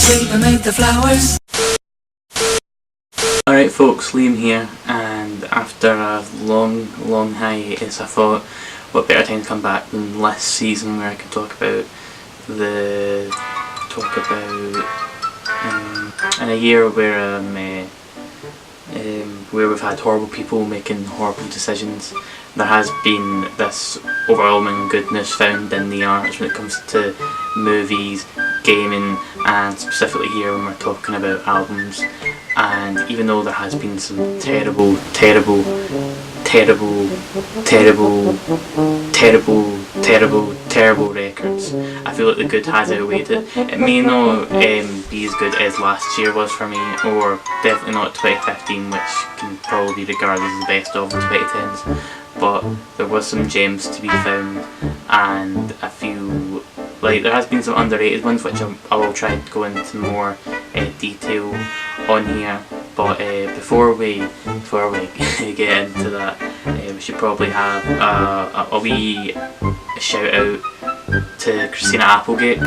sleep amid the flowers. Alright folks, Liam here, and after a long hiatus I thought what better time to come back than last season where I can talk about in a year where we've had horrible people making horrible decisions. There has been this overwhelming goodness found in the arts when it comes to movies, gaming, and specifically here when we're talking about albums. And even though there has been some terrible records, I feel like the good has outweighed it. It may not be as good as last year was for me, or definitely not 2015, which can probably be regarded as the best of the 2010s, but there was some gems to be found, and I feel like there has been some underrated ones which I will try to go into more detail on here. But before we get into that, we should probably have a wee shout out to Christina Applegate.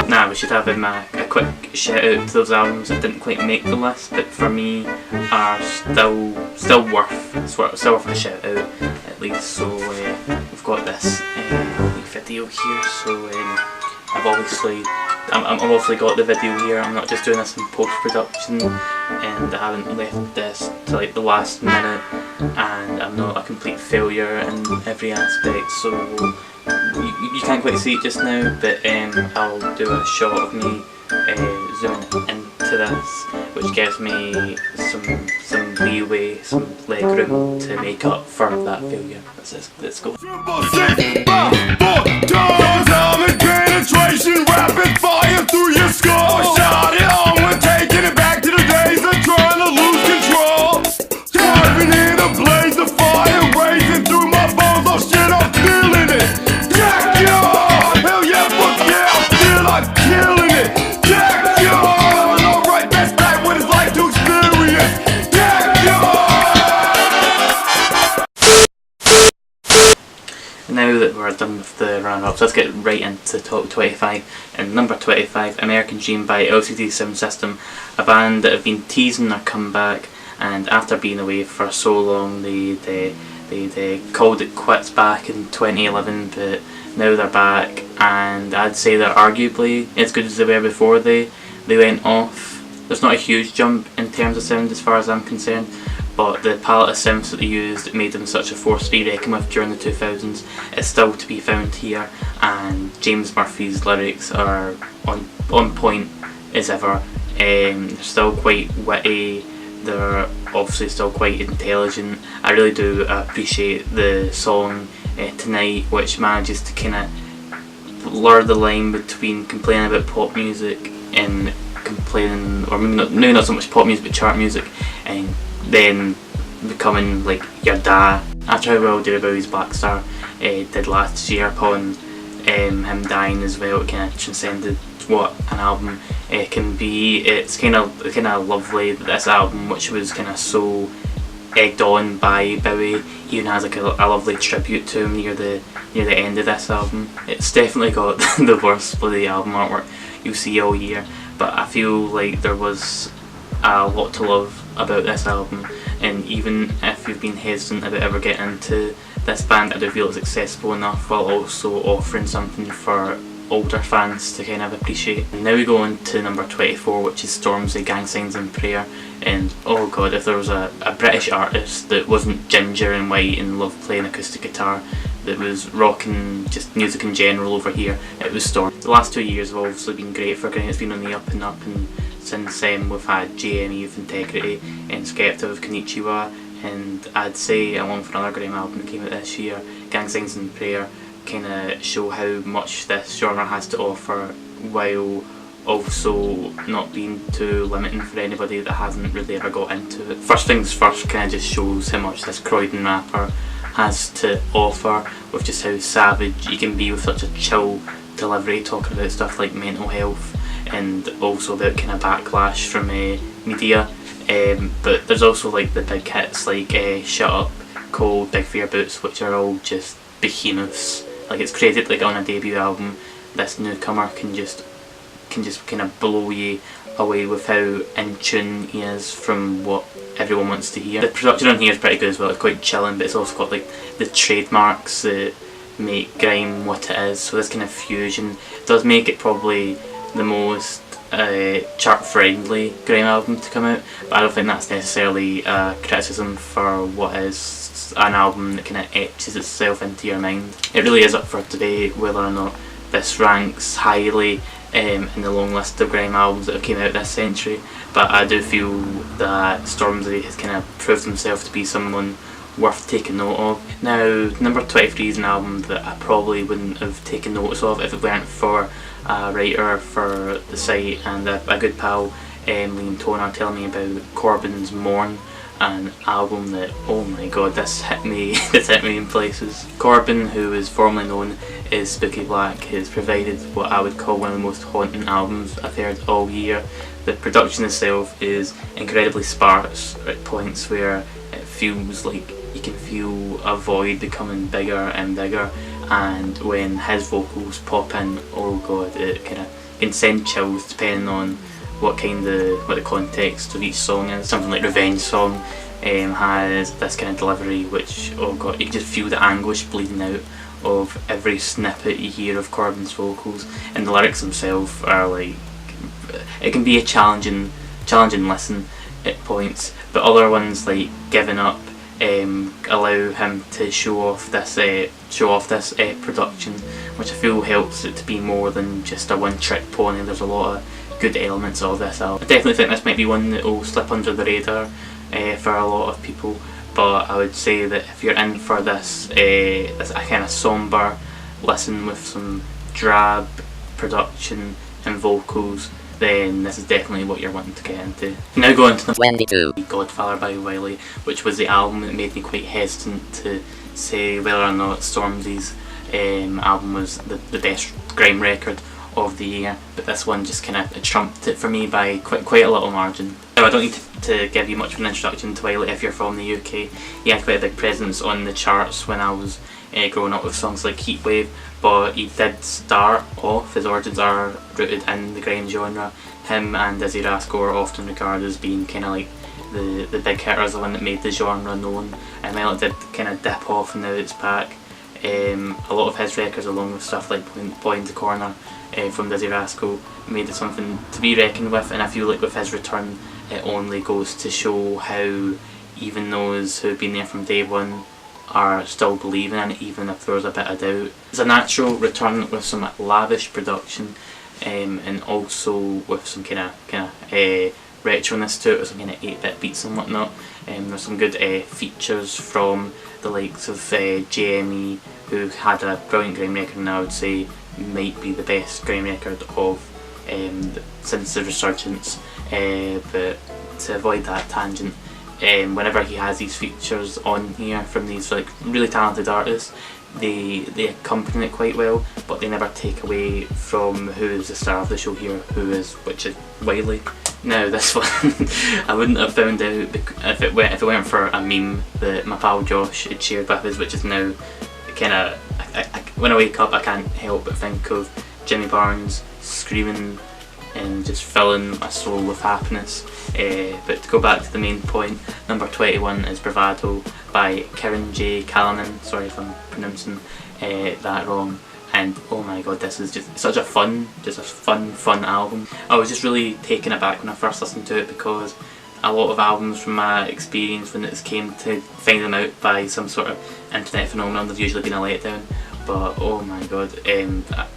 Nah, we should have a quick shout out to those albums that didn't quite make the list, but for me are still worth a shout out at least. So we've got this video here. So I've obviously got the video here. I'm not just doing this in post production, and I haven't left this to like the last minute, and I'm not a complete failure in every aspect. So you can't quite see it just now, but I'll do a shot of me zooming into this, which gives me some leeway, some leg room to make up for that failure. Let's go. Penetration, rapid fire through your skull. Shot it on, we're taking it back to the days of trying to lose control. Driving in a blaze of fire, racing through my bones. Oh shit, I'm feeling it. Backyard, hell yeah, fuck yeah, I feel like killing it. Backyard, alright, that's back what it's like to experience. Backyard. Now that we're done with the round-ups, let's get right into top 25. And number 25, American Dream by LCD Sound System, a band that have been teasing their comeback, and after being away for so long they called it quits back in 2011, but now they're back, and I'd say they're arguably as good as they were before they went off. There's not a huge jump in terms of sound as far as I'm concerned, but the palette of sounds that they used made them such a force to be reckoned with during the 2000s. It's still to be found here, and James Murphy's lyrics are on point as ever. They're still quite witty, they're obviously still quite intelligent. I really do appreciate the song Tonight, which manages to kind of blur the line between complaining about pop music and complaining, or maybe not so much pop music but chart music, and then becoming like your dad. After how well David Bowie's Black Star did last year upon him dying as well, it kind of transcended what an album can be. It's kind of lovely that this album, which was kind of so egged on by Bowie, even has like a lovely tribute to him near the end of this album. It's definitely got the worst bloody album artwork you'll see all year, but I feel like there was a lot to love about this album, and even if you've been hesitant about ever getting into this band, I do feel it's accessible enough while also offering something for older fans to kind of appreciate. And now we go on to number 24, which is Stormzy, Gang Signs and Prayer. And oh god, if there was a British artist that wasn't ginger and white and loved playing acoustic guitar, that was rocking just music in general over here, it was Storm. The last 2 years have obviously been great for Gang. It's been on the up and up, and since we've had JME with Integrity and Skepta with Konnichiwa, and I'd say along for another great album that came out this year, Gang Signs and Prayer kind of show how much this genre has to offer, while also not being too limiting for anybody that hasn't really ever got into it. First things first kind of just shows how much this Croydon rapper has to offer, with just how savage he can be with such a chill delivery, talking about stuff like mental health and also about kind of backlash from media. But there's also like the big hits like Shut Up called Big Fair Boots, which are all just behemoths. Like, it's created like on a debut album. This newcomer can just kind of blow you away with how in tune he is from what everyone wants to hear. The production on here is pretty good as well. It's quite chilling, but it's also got like the trademarks that make grime what it is. So this kind of fusion does make it probably the most chart friendly grime album to come out, but I don't think that's necessarily a criticism for what is an album that kind of etches itself into your mind. It really is up for debate whether or not this ranks highly in the long list of grime albums that have came out this century, but I do feel that Stormzy has kind of proved himself to be someone worth taking note of. Now, number 23 is an album that I probably wouldn't have taken notice of if it weren't for a writer for the site and a good pal, Liam Toner, telling me about Corbin's Mourn, an album that, oh my god, this hit me in places. Corbin, who is formerly known as Spooky Black, has provided what I would call one of the most haunting albums I've heard all year. The production itself is incredibly sparse at points where it feels like you can feel a void becoming bigger and bigger, and when his vocals pop in, oh god, it kind of can send chills depending on what the context of each song is. Something like Revenge Song has this kind of delivery which, oh god, you can just feel the anguish bleeding out of every snippet you hear of Corbin's vocals, and the lyrics themselves are like, it can be a challenging listen at points, but other ones like Giving Up allow him to show off this production, which I feel helps it to be more than just a one-trick pony. There's a lot of good elements of this album. I definitely think this might be one that will slip under the radar for a lot of people, but I would say that if you're in for this a kind of sombre listen with some drab production and vocals, then this is definitely what you're wanting to get into. Now going to the 22. Godfather by Wiley, which was the album that made me quite hesitant to say whether or not Stormzy's album was the best grime record of the year, but this one just kind of trumped it for me by quite a little margin. Now, I don't need to give you much of an introduction to Wiley if you're from the UK. He had quite a big presence on the charts when I was growing up with songs like Heatwave, but he did start off, his origins are rooted in the grime genre. Him and Dizzy Rascal are often regarded as being kind of like the big hitters, the one that made the genre known, and while it did kind of dip off and now it's back, a lot of his records, along with stuff like Boy in the Corner from Dizzy Rascal, made it something to be reckoned with, and I feel like with his return it only goes to show how even those who have been there from day one are still believing in it, even if there's a bit of doubt. It's a natural return with some lavish production, and also with some kind of retroness to it, with some kind of 8-bit beats and whatnot. There's some good features from the likes of JME, who had a brilliant grime record, and I would say might be the best grime record of since the resurgence. But to avoid that tangent, whenever he has these features on here from these like really talented artists, they accompany it quite well, but they never take away from who is the star of the show here, which is Wiley. Now this one I wouldn't have found out if it weren't for a meme that my pal Josh had shared with us, which is now kind of, when I wake up I can't help but think of Jimmy Barnes screaming and just filling my soul with happiness. But to go back to the main point, number 21 is Bravado by Kieran J. Callanan, sorry if I'm pronouncing that wrong, and oh my god, this is just such a fun album. I was just really taken aback when I first listened to it, because a lot of albums from my experience when it came to finding them out by some sort of internet phenomenon, they've usually been a letdown. But oh my god,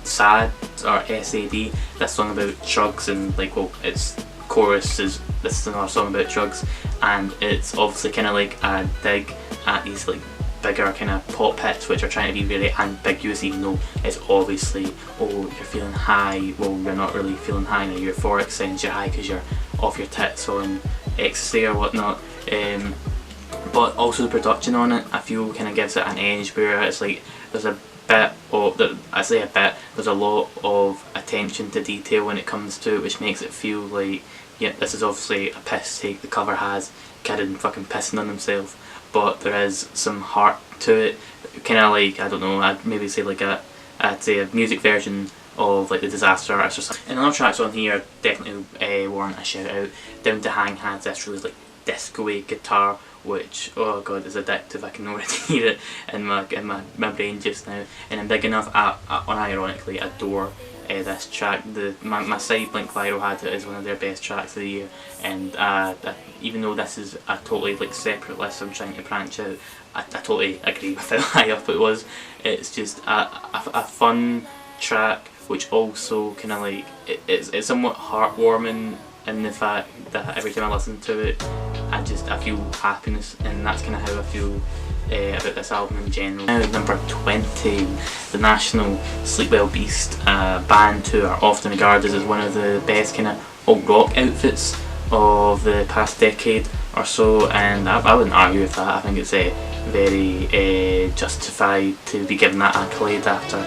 SAD, or SAD, this song about drugs, and like, well, its chorus is, this is another song about drugs, and it's obviously kind of like a dig at these like bigger kind of pop hits which are trying to be really ambiguous, even though it's obviously, oh, you're feeling high, well, you're not really feeling high now, your euphoric sense, you're high because you're off your tits on ecstasy or whatnot. But also the production on it, I feel, kind of gives it an edge where it's like there's a bit of, there's a lot of attention to detail when it comes to it, which makes it feel like, yeah, this is obviously a piss take the cover has, kid and fucking pissing on himself, but there is some heart to it. Kind of like, I don't know, I'd maybe say like I'd say a music version of like the Disaster Artist or something. And other tracks on here definitely warrant a shout out. Down to Hang has this really like disco-y guitar, which, oh god, is addictive. I can already hear it in my brain just now. And I'm big enough, I unironically adore this track. My side Blink Lyro had it as one of their best tracks of the year, and even though this is a totally like separate list I'm trying to branch out, I totally agree with how high up it was. It's just a fun track, which also kind of like it's somewhat heartwarming in the fact that every time I listen to it I feel happiness, and that's kind of how I feel about this album in general. Now number 20, the National Sleep Well Beast, band who are often regarded as one of the best kind of alt rock outfits of the past decade or so, and I wouldn't argue with that. I think it's very justified to be given that accolade after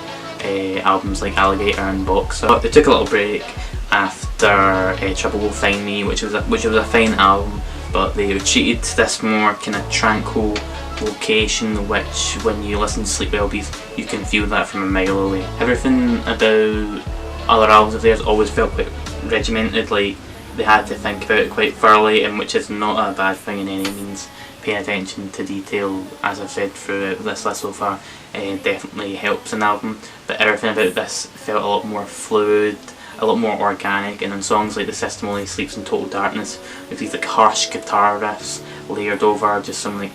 albums like Alligator and Boxer. But they took a little break after Trouble Will Find Me, which was a fine album, but they retreated to this more kind of tranquil location, which when you listen to Sleep Well Beast you can feel that from a mile away. Everything about other albums of theirs always felt quite regimented, like they had to think about it quite thoroughly, and which is not a bad thing in any means. Paying attention to detail, as I've said throughout this list so far, definitely helps an album, but everything about this felt a lot more fluid, a lot more organic, and on songs like The System Only Sleeps in Total Darkness, with these like harsh guitar riffs layered over just some like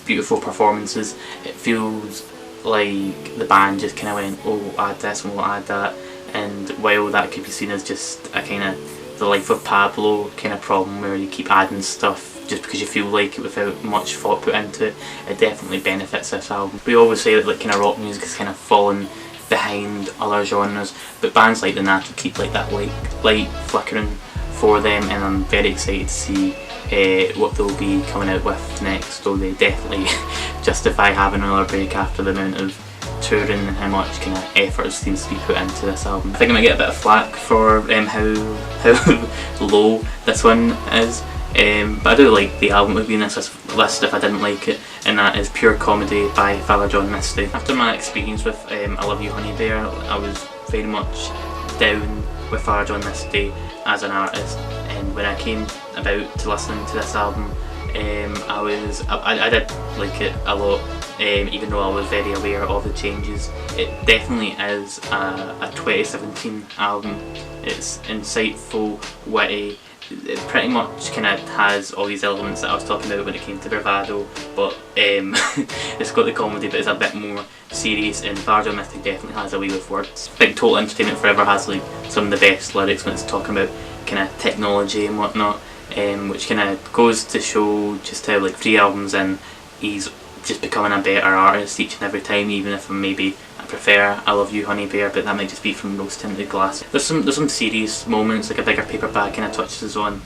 beautiful performances, it feels like the band just kind of went, oh, add this and we'll add that, and while that could be seen as just a kind of the Life of Pablo kind of problem where you keep adding stuff just because you feel like it without much thought put into it, it definitely benefits this album. We always say that like kind of rock music is kind of fallen behind other genres, but bands like The National keep like that light flickering for them, and I'm very excited to see what they'll be coming out with next, though they definitely justify having another break after the amount of touring and how much kind of effort seems to be put into this album. I think I might get a bit of flack for how low this one is, but I do like the album. It would be in this list if I didn't like it, and that is Pure Comedy by Father John Misty. After my experience with I Love You Honey Bear, I was very much down with Father John Misty as an artist, and when I came about to listening to this album, I did like it a lot, even though I was very aware of the changes. It definitely is a 2017 album. It's insightful, witty. It pretty much kind of has all these elements that I was talking about when it came to Bravado, but it's got the comedy, but it's a bit more serious, and Father John Misty definitely has a way with words. I think Total Entertainment Forever has like some of the best lyrics when it's talking about kind of technology and whatnot, which kind of goes to show just how like 3 albums in he's just becoming a better artist each and every time, even if maybe I prefer I Love You Honey Bear, but that might just be from rose tinted glass. There's some serious moments, like A Bigger Paper Bag kind of touches on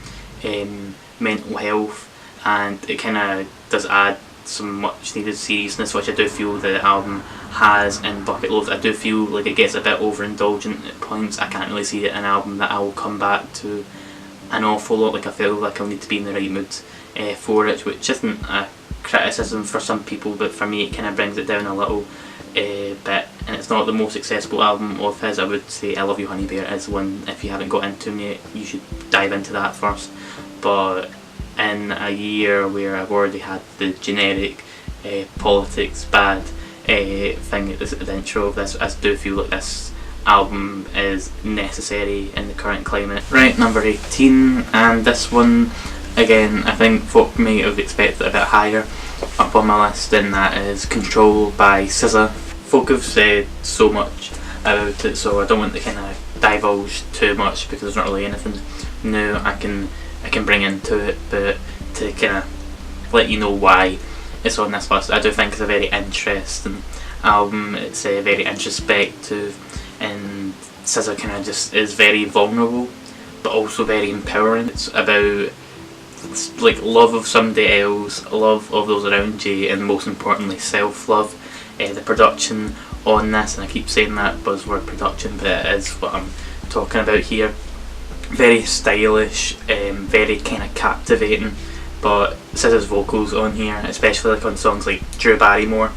mental health, and it kind of does add some much needed seriousness, which I do feel the album has in Bucket Loads. I do feel like it gets a bit overindulgent at points. I can't really see it an album that I will come back to an awful lot. Like I feel like I'll need to be in the right mood for it, which isn't a criticism for some people, but for me it kind of brings it down a little bit, and it's not the most accessible album of his. I would say I Love You Honey Bear is one, if you haven't got into him yet, you should dive into that first. But in a year where I've already had the generic politics bad thing at the intro of this, I do feel like this album is necessary in the current climate. Right, number 18, and this one again I think folk may have expected a bit higher up on my list, and that is Control by SZA. Folk have said so much about it, so I don't want to kind of divulge too much because there's not really anything new I can bring into it, but to kind of let you know why it's on this list. I do think it's a very interesting album. It's very introspective, and SZA kind of just is very vulnerable but also very empowering. It's about like love of somebody else, love of those around you, and most importantly self-love. The production on this, and I keep saying that buzzword production, but it is what I'm talking about here, very stylish, very kind of captivating, but SZA's vocals on here, especially like on songs like Drew Barrymore,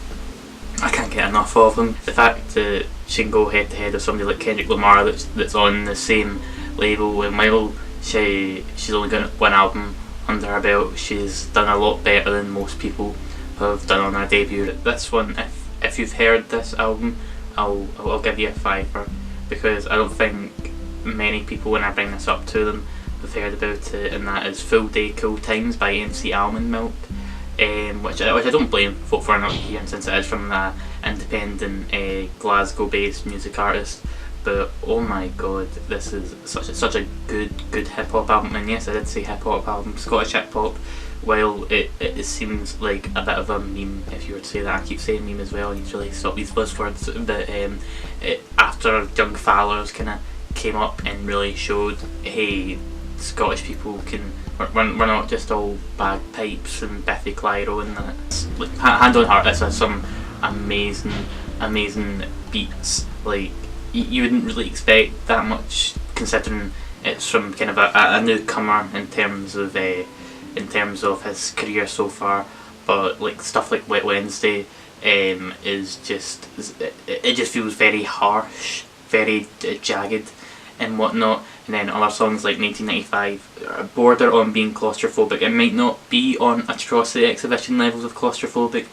I can't get enough of them. The fact that she can go head to head with somebody like Kendrick Lamar that's on the same label, and while she's only got one album under her belt, she's done a lot better than most people have done on their debut. This one, if you've heard this album, I'll give you a fiver, because I don't think many people, when I bring this up to them, have heard about it, and that is Full Day Cool Times by MC Almond Milk, which I don't blame folk for not hearing, since it is from an independent Glasgow based music artist. But oh my god, this is such a good hip hop album. And yes, I did say hip hop album, Scottish hip hop. While it seems like a bit of a meme, if you were to say that, I keep saying meme as well, I need to really stop these buzzwords, but after Young Fallers kind of came up and really showed, hey, Scottish people we're not just all bagpipes and Biffy Clyro, and that's like, hand on heart, this has some amazing beats. Like, you wouldn't really expect that much, considering it's from kind of a newcomer in terms of his career so far. But like stuff like Wet Wednesday is just, it just feels very harsh, very jagged and whatnot. And then other songs like 1995 border on being claustrophobic. It might not be on Atrocity Exhibition levels of claustrophobic,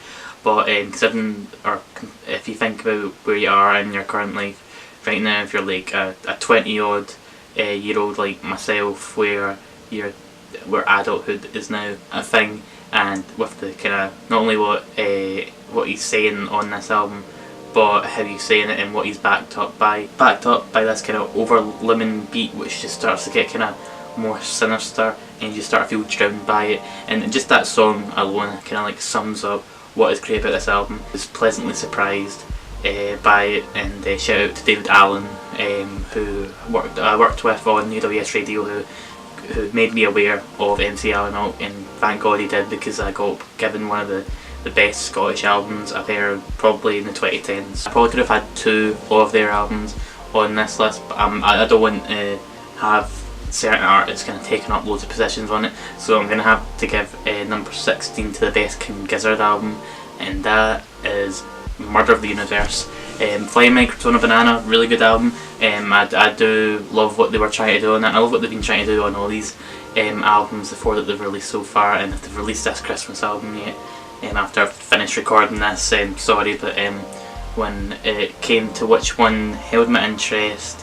but considering, or if you think about where you are in your current life right now, if you're like a 20 odd year old like myself, where adulthood is now a thing, and with the kind of not only what he's saying on this album, but how he's saying it and what he's backed up by this kind of overlimming beat, which just starts to get kind of more sinister, and you just start to feel drowned by it. And just that song alone kind of like sums up what is great about this album. I was pleasantly surprised by it, and shout out to David Allen, who I worked with on UWS Radio, who made me aware of MC Allen Milk, and thank God he did, because I got given one of the best Scottish albums I've heard probably in the 2010s. I probably could have had two of their albums on this list, but I don't want to have certain artists kind of taking up loads of positions on it, so I'm going to have to give number 16 to the best King Gizzard album, and that is Murder of the Universe. Flying Microbes on a Banana, really good album. I do love what they were trying to do on that. I love what they've been trying to do on all these albums, the four that they've released so far, and if they've released this Christmas album yet. After I've finished recording this, sorry, but when it came to which one held my interest,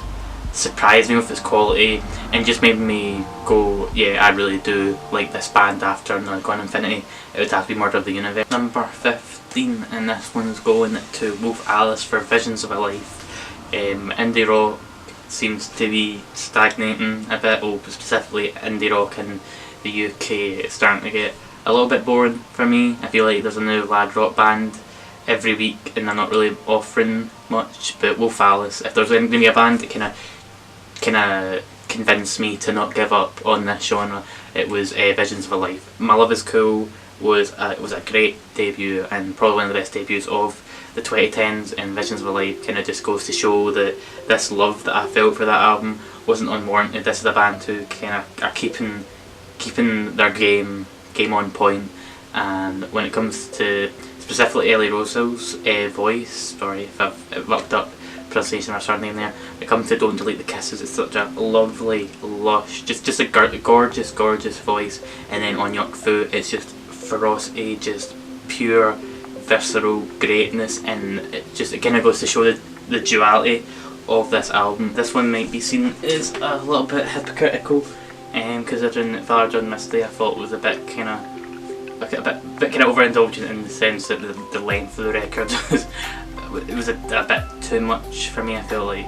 surprised me with its quality, and just made me go, yeah, I really do like this band after Gone Infinity, it would have to be Murder of the Universe. Number 15, and this one's going to Wolf Alice for Visions of a Life. Indie rock seems to be stagnating a bit, specifically indie rock in the UK is starting to get a little bit boring for me. I feel like there's a new lad rock band every week and they're not really offering much. But Wolf Alice, if there's going to be a band that kind of convinced me to not give up on this genre, it was Visions of a Life. My Love Is Cool was a great debut, and probably one of the best debuts of the 2010s, and Visions of a Life kind of just goes to show that this love that I felt for that album wasn't unwarranted. This is a band who kind of are keeping their game on point, and when it comes to specifically Ellie Rosell's voice, sorry if I've fucked up pronunciation of her surname there, when it comes to Don't Delete the Kisses, it's such a lovely, lush, just a gorgeous voice. And then on Yuck Fu, it's just ferocity, just pure visceral greatness, and it kind of goes to show the duality of this album. This one might be seen as a little bit hypocritical, considering that Father John Misty I thought was a bit kind of overindulgent, in the sense that the length of the record was a bit too much for me. I feel like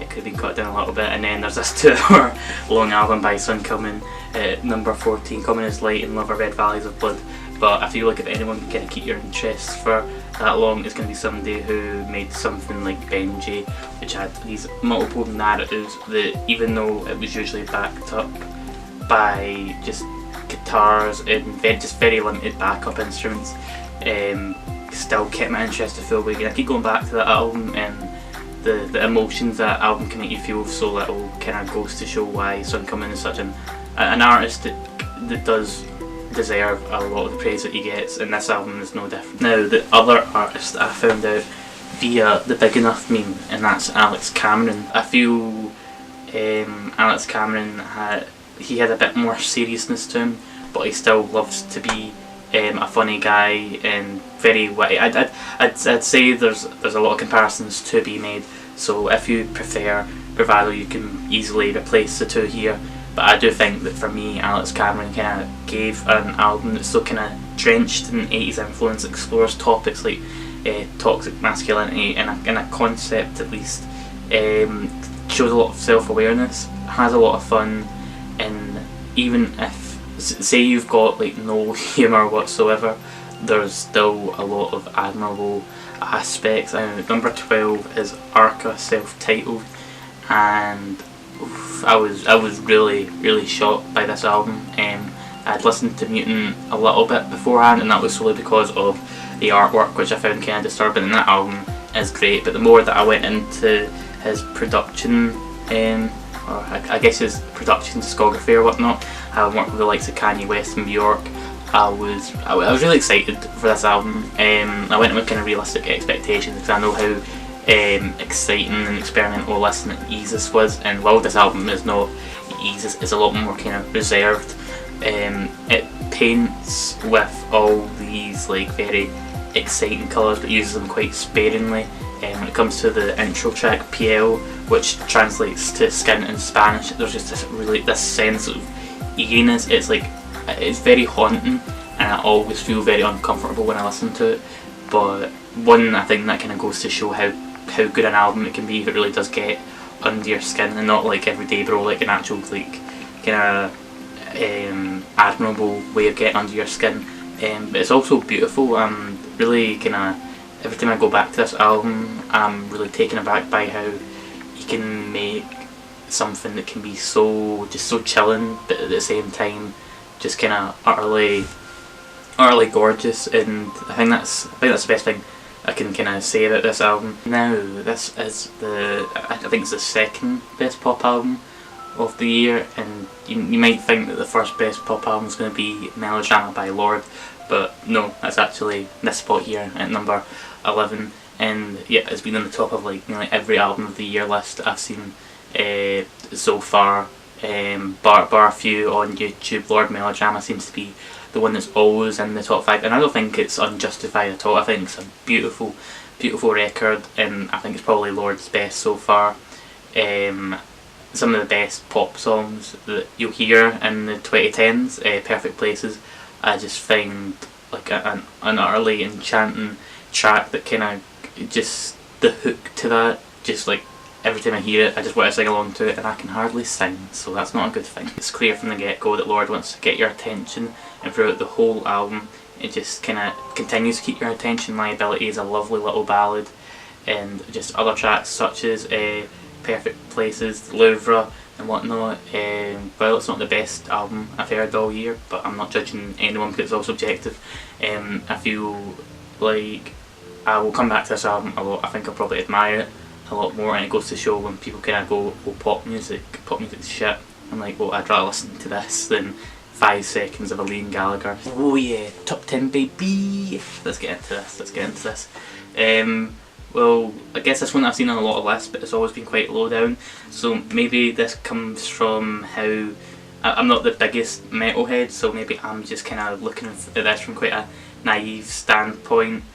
it could have been cut down a little bit. And then there's this 2-hour long album by Sun coming at number 14, Coming as Light and Lover Red Valleys of Blood. But I feel like if anyone can kind of keep your interest for that long, it's going to be somebody who made something like Benji, which had these multiple narratives that, even though it was usually backed up by just guitars and just very limited backup instruments, still kept my interest a full week. And I keep going back to that album, and the emotions that album can make you feel so little kind of goes to show why Sun Coming is such an artist that does deserve a lot of the praise that he gets, and this album is no different. Now, the other artist that I found out via the Big Enough meme, and that's Alex Cameron. I feel Alex Cameron had a bit more seriousness to him, but he still loves to be a funny guy and very witty. I'd say there's a lot of comparisons to be made. So if you prefer bravado, you can easily replace the two here. But I do think that for me, Alex Cameron kind of gave an album that's so kind of drenched in 80s influence, explores topics like toxic masculinity in a concept at least, shows a lot of self-awareness, has a lot of fun, and even if, say you've got like no humour whatsoever, there's still a lot of admirable aspects. Number 12 is Arca, self-titled, and I was really shocked by this album. I'd listened to Mutant a little bit beforehand, and that was solely because of the artwork, which I found kind of disturbing, and that album is great. But the more that I went into his production, or I guess his production discography or whatnot, having worked with the likes of Kanye West and Bjork, I was really excited for this album. I went in with kind of realistic expectations because I know how exciting and experimental listening Yeezus was, and while this album is not Yeezus, it's a lot more kind of reserved. It paints with all these like very exciting colours but uses them quite sparingly. When it comes to the intro track PL, which translates to skin in Spanish, there's just this sense of eeriness. It's very haunting, and I always feel very uncomfortable when I listen to it. But I think that kind of goes to show how good an album it can be if it really does get under your skin, and not like Everyday Bro, like an actual like kind of admirable way of getting under your skin. But it's also beautiful. I'm really kind of, every time I go back to this album, I'm really taken aback by how he can make something that can be so chilling, but at the same time just kind of utterly gorgeous. And I think that's the best thing I can kind of say about this album. Now, this is I think it's the second best pop album of the year, and you might think that the first best pop album is going to be Melodrama by Lorde, but no, that's actually this spot here at number 11. And yeah, it's been on the top of like nearly every album of the year list I've seen so far, bar a few on YouTube. Lorde Melodrama seems to be the one that's always in the top 5, and I don't think it's unjustified at all. I think it's a beautiful record, and I think it's probably Lorde's best so far. Some of the best pop songs that you'll hear in the 2010s, Perfect Places, I just find like an utterly enchanting track that kind of just, the hook to that, just like every time I hear it I just want to sing along to it, and I can hardly sing, so that's not a good thing. It's clear from the get-go that Lorde wants to get your attention, and throughout the whole album it just kind of continues to keep your attention. Liability is a lovely little ballad, and just other tracks such as Perfect Places, Louvre and whatnot. Well, it's not the best album I've heard all year, but I'm not judging anyone because it's all subjective. I feel like I will come back to this album a lot. I think I'll probably admire it a lot more, and it goes to show when people kind of go, oh, pop music's shit. I'm like, well, I'd rather listen to this than 5 seconds of a Liam Gallagher. Oh yeah, top 10 baby. Let's get into this. Well, I guess this one I've seen on a lot of lists, but it's always been quite low down, so maybe this comes from how I'm not the biggest metalhead, so maybe I'm just kind of looking at this from quite a naive standpoint,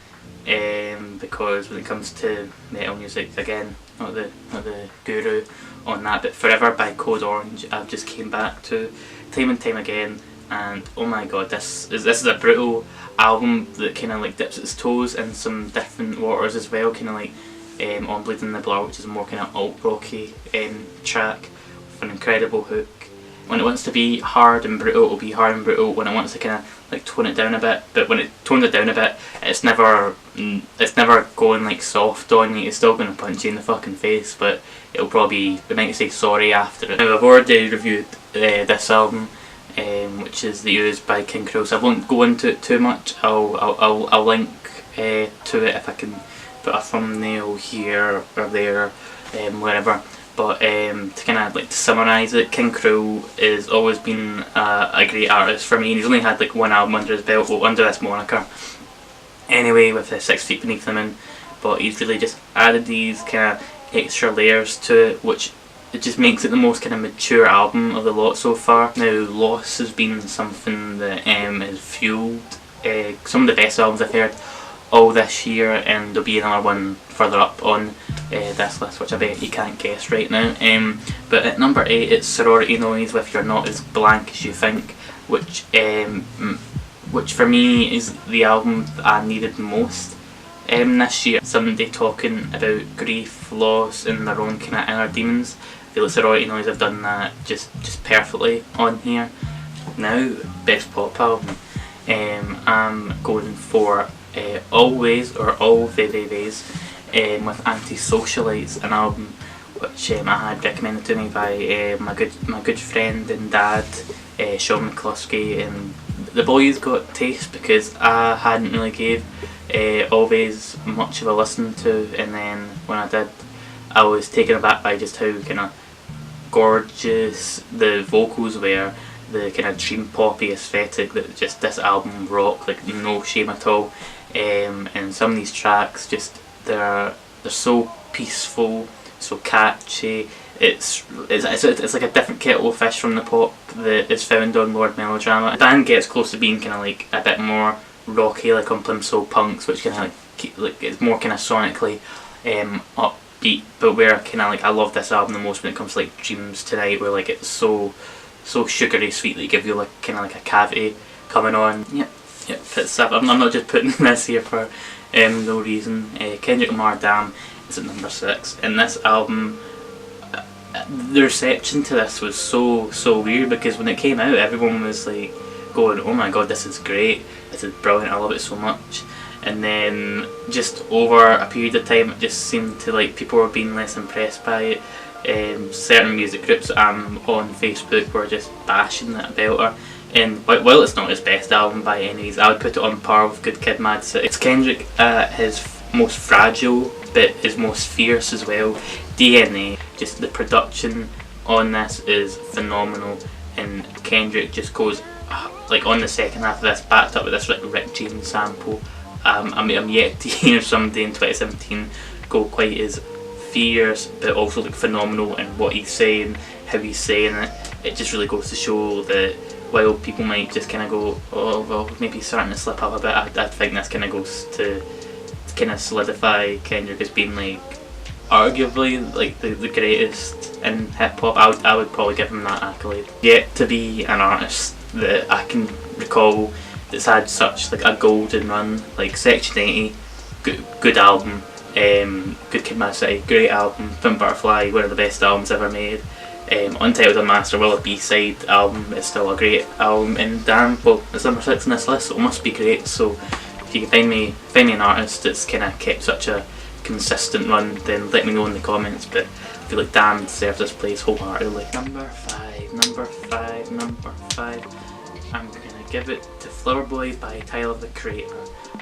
because when it comes to metal music, again, not the guru on that, but Forever by Code Orange I've just came back to time and time again, and oh my god, this is a brutal album that kind of like dips its toes in some different waters as well, kind of like on Bleeding the Blur, which is a more kind of alt-rocky track with an incredible hook. When it wants to be hard and brutal, it'll be hard and brutal. When it wants to kind of like tone it down a bit, but when it tones it down a bit, it's never going like soft on you. It's still going to punch you in the fucking face, but it'll probably, we might say sorry after it. Now, I've already reviewed this album, which is The Ooze by King Cruel, so I won't go into it too much. I'll link to it if I can put a thumbnail here or there, wherever. But to kind of like to summarise it, King Krule has always been a great artist for me, and he's only had like one album under his belt, well, under this moniker anyway, with 6 Feet Beneath the Moon. But he's really just added these kind of extra layers to it, which it just makes it the most kind of mature album of the lot so far. Now, Loss has been something that has fueled some of the best albums I've heard all this year, and there'll be another one further up on this list, which I bet you can't guess right now. But at number 8, it's Sorority Noise with You're Not As Blank As You Think, which for me is the album that I needed most this year. Somebody talking about grief, loss, and their own kind of inner demons. I feel like Sorority Noise have done that just perfectly on here. Now, best pop album. I'm going for Always, or All Ways, with Anti-Socialites, an album which I had recommended to me by my good friend and dad, Sean McCluskey, and the boys got taste because I hadn't really gave Always much of a listen to, and then when I did, I was taken aback by just how kind of gorgeous the vocals were, the kind of dream poppy aesthetic that just this album rocked, like no shame at all. And some of these tracks just they're so peaceful, so catchy. It's like a different kettle of fish from the pop that is found on Lord Melodrama. The band gets close to being kind of like a bit more rocky, like on Plimsoll Punks, which kind of like it's more kind of sonically upbeat. But where kind of like I love this album the most when it comes to like Dreams Tonight, where like it's so sugary sweet that you give you like kind of like a cavity coming on. Yep, it's I'm not just putting this here for no reason. Kendrick Lamar, Damn, is at number 6, and this album, the reception to this was so weird, because when it came out everyone was like going, oh my god, this is great, this is brilliant, I love it so much. And then just over a period of time it just seemed to like people were being less impressed by it. Certain music groups I'm on Facebook were just bashing it about her, and while it's not his best album by any means, I would put it on par with Good Kid, Mad City. It's Kendrick at his most fragile but his most fierce as well. DNA, just the production on this is phenomenal, and Kendrick just goes like on the second half of this, backed up with this Rick James sample. I'm yet to hear somebody in 2017 go quite as fierce but also like phenomenal in what he's saying, how he's saying it. It just really goes to show that while people might just kind of go, oh well, maybe he's starting to slip up a bit, I think this kind of goes to kind of solidify Kendrick as being like arguably like the greatest in hip hop. I would probably give him that accolade. Yet to be an artist that I can recall that's had such like a golden run, like Section 80, good album. Good Kid, Mad City, great album. Pimp Butterfly, one of the best albums ever made. Untitled Unmastered, well, a B-side album, is still a great album. And damn, well, it's number 6 on this list, so it must be great. So if you can find me an artist that's kind of kept such a consistent run, then let me know in the comments. But I feel like Damn deserves this place wholeheartedly. Number 5. I'm gonna give it to Flower Boy by Tyler the Creator.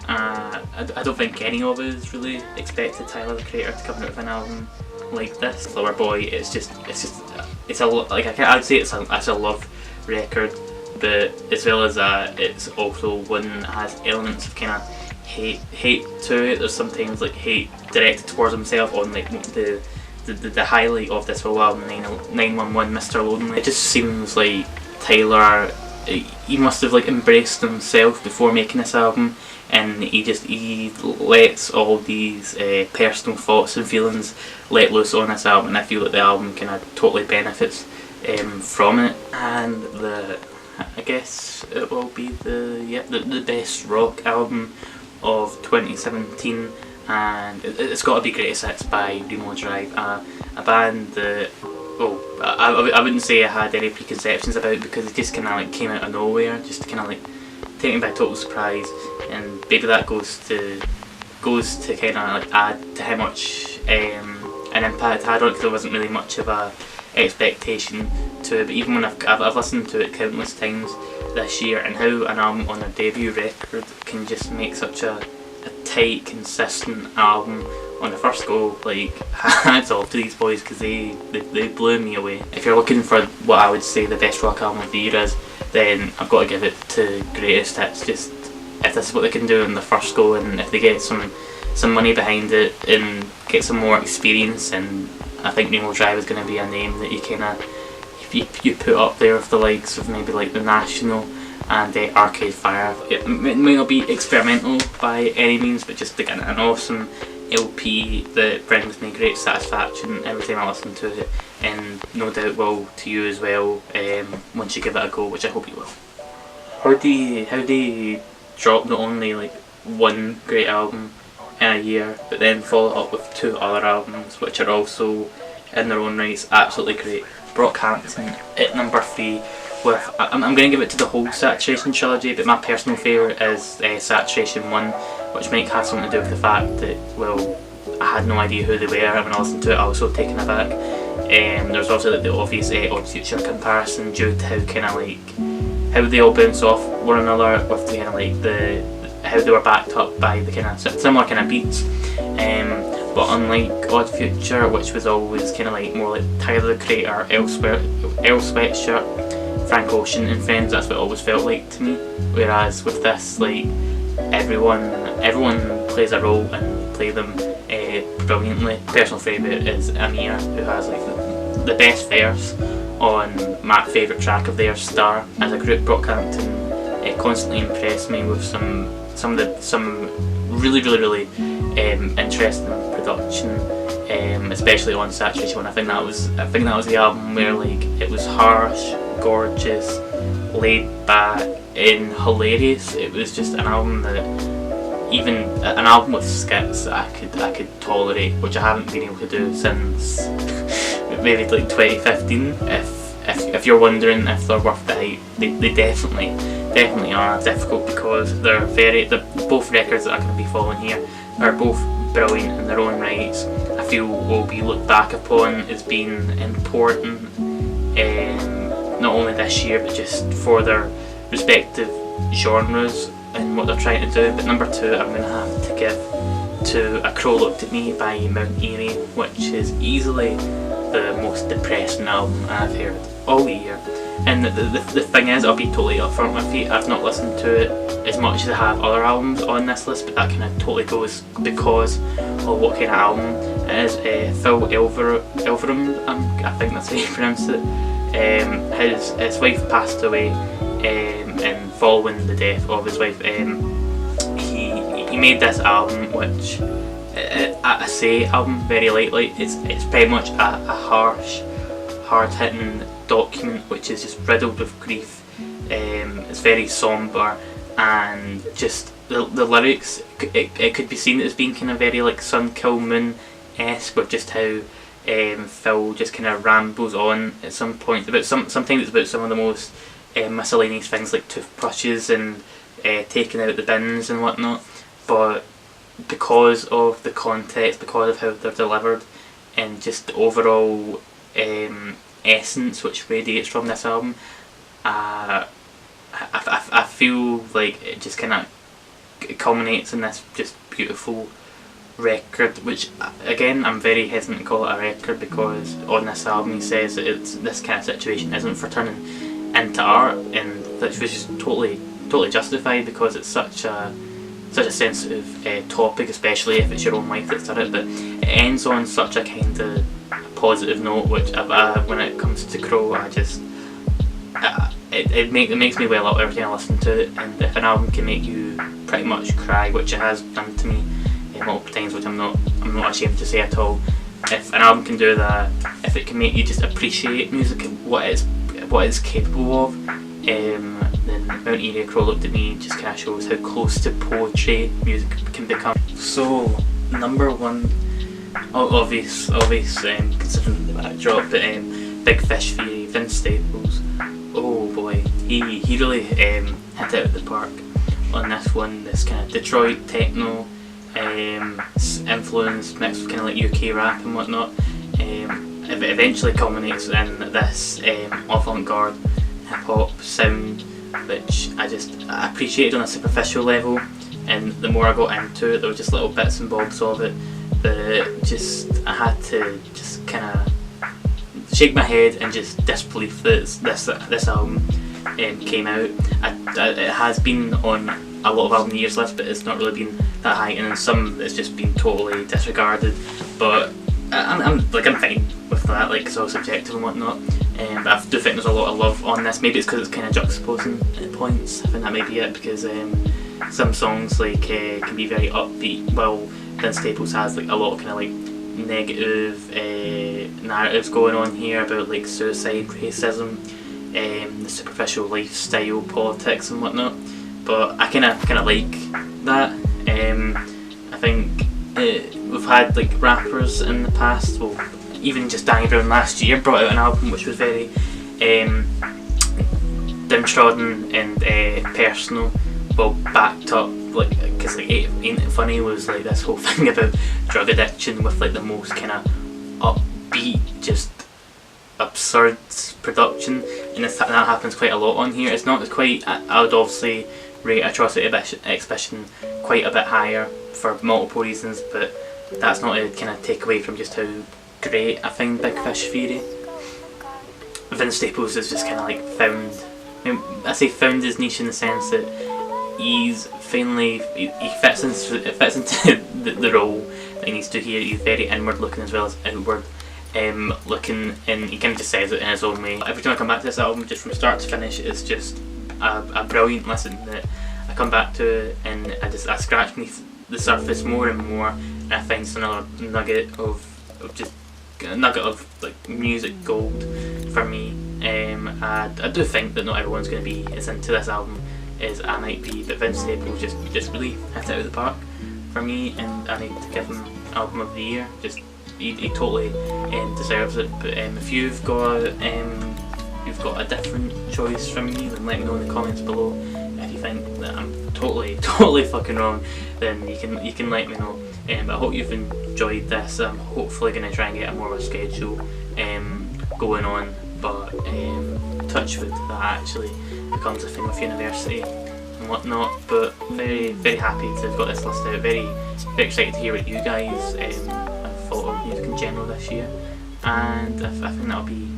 I don't think any of us really expected Tyler the Creator to come out with an album like this. Flower Boy, it's a like I'd say it's a love record, but as well as that, it's also one that has elements of kind of hate to it. There's sometimes like hate directed towards himself on like the highlight of this whole album, 911 Mr. Lonely. It just seems like Tyler, he must have like embraced himself before making this album, and he lets all these personal thoughts and feelings let loose on this album, and I feel that the album kind of totally benefits from it. And I guess it will be the best rock album of 2017, and it's got to be Greatest Hits by Remo Drive, a band that I wouldn't say I had any preconceptions about, because it just kind of like came out of nowhere, just kind of like take me by total surprise, and maybe that goes to kind of like add to how much an impact it had on it, because there wasn't really much of a expectation to it. But even when I've listened to it countless times this year, and how an album on their debut record can just make such a tight, consistent album on the first go, like, hats off to these boys, because they blew me away. If you're looking for what I would say the best rock album of the year is, then I've got to give it to Greatest Hits. Just, if this is what they can do on the first go, and if they get some money behind it and get some more experience, and I think Nemo Drive is going to be a name that you kind of, you put up there with the likes of maybe like The National and Arcade Fire. It might not be experimental by any means, but just like an awesome LP that brings me great satisfaction every time I listen to it, and no doubt will to you as well once you give it a go, which I hope you will. How do you drop not only like one great album in a year, but then follow it up with two other albums which are also in their own rights absolutely great? Brockhampton at number 3 with, I'm going to give it to the whole Saturation trilogy, but my personal favourite is Saturation 1, which might have something to do with the fact that, well, I had no idea who they were, and when I listened to it I was so taken aback. There's also like the obvious Odd Future comparison due to how kind of like how they all bounce off one another, with the kind of like how they were backed up by the kind of similar kind of beats. But unlike Odd Future, which was always kind of like more like Tyler the Creator, Earl Sweatshirt, Frank Ocean and Friends, that's what it always felt like to me. Whereas with this, like, everyone plays a role and play them brilliantly. Personal favourite is Amir, who has like the best verse on my favourite track of theirs, Star. As a group, Brockhampton constantly impressed me with some really interesting production, especially on Saturation 1. I think that was the album where like it was harsh, gorgeous, laid back and hilarious. It was just an album that, even an album with skits that I could tolerate, which I haven't been able to do since maybe like 2015. If you're wondering if they're worth the hype, they definitely are. Difficult because they're both records that are going to be following here are both brilliant in their own rights. I feel will be looked back upon as being important, not only this year but just for their respective genres and what they're trying to do. But number 2 I'm going to have to give to A Crow Looked at Me by Mount Eerie, which is easily the most depressing album I've heard all year. And the thing is, I'll be totally upfront with you, I've not listened to it as much as I have other albums on this list, but that kind of totally goes because of what kind of album it is. Phil Elverum, I think that's how you pronounce it. His wife passed away, and following the death of his wife, he made this album, which I say album very lightly. It's pretty much a harsh, hard-hitting document which is just riddled with grief. It's very sombre, and just the lyrics, it could be seen as being kind of very like Sun Kill Moon-esque, with just how Phil just kind of rambles on at some point about sometimes it's about some of the most miscellaneous things like toothbrushes and taking out the bins and whatnot, but because of the context, because of how they're delivered, and just the overall essence which radiates from this album, I feel like it just kind of culminates in this just beautiful record, which again I'm very hesitant to call it a record, because on this album he says that this kind of situation isn't for turning into art, and which was just totally justified, because it's such a sensitive topic, especially if it's your own wife that's done it. But it ends on such a kind of positive note, which when it comes to Crow, I just it makes me well up every time I listen to it. And if an album can make you pretty much cry, which it has done to me multiple times, which I'm not ashamed to say at all, if an album can do that, if it can make you just appreciate music and what it's capable of, then Mount Eerie, Crow Looked at Me just kind of shows how close to poetry music can become. So number 1, obvious considering the backdrop, but Big Fish Theory, Vince Staples. Oh boy, he really hit it out of the park on this one. This kind of Detroit techno influence mixed with kind of like UK rap and whatnot. It eventually culminates in this avant-garde hip-hop sound, which I appreciated on a superficial level, and the more I got into it, there were just little bits and bobs of it that just I had to just kind of shake my head and just disbelief that this album came out. It has been on a lot of album years lists, but it's not really been that high, and in some it's just been totally disregarded. But I'm fine with that, like it's all subjective and whatnot. But I do think there's a lot of love on this. Maybe it's because it's kind of juxtaposing at points. I think that may be it, because some songs like can be very upbeat, while Vince Staples has like a lot of kind of like negative narratives going on here about like suicide, racism, the superficial lifestyle, politics and whatnot. But I kind of like that. I think we've had like rappers in the past, well, even just Danny Brown last year brought out an album which was very downtrodden and personal, well backed up, like because like Ain't It Funny was like this whole thing about drug addiction with like the most kind of upbeat, just absurd production, and that happens quite a lot on here. It's not quite, I would obviously rate Atrocity Exhibition quite a bit higher for multiple reasons, but that's not to kind of take away from just how great I think Big Fish Theory. Vince Staples has just kind of like found, I say found his niche in the sense that he's finally, he fits into the role that he needs to here. He's very inward looking as well as outward looking, and he kind of just says it in his own way. Every time I come back to this album, just from start to finish, it's just a brilliant listen that I come back to, and I scratch beneath the surface more and more, and I find another nugget of like music gold for me. I do think that not everyone's going to be as into this album as I might be, but Vince Staples just really hit it out of the park for me, and I need to give him Album of the Year. Just he totally deserves it. But if you've got a different choice from me, then let me know in the comments below. If you think that I'm totally fucking wrong, then you can let me know. But I hope you've enjoyed this. I'm hopefully going to try and get a more of a schedule going on, but touch wood that actually becomes a thing with university and whatnot. But very happy to have got this list out. Very excited to hear what you guys have thought of music in general this year, and I think that'll be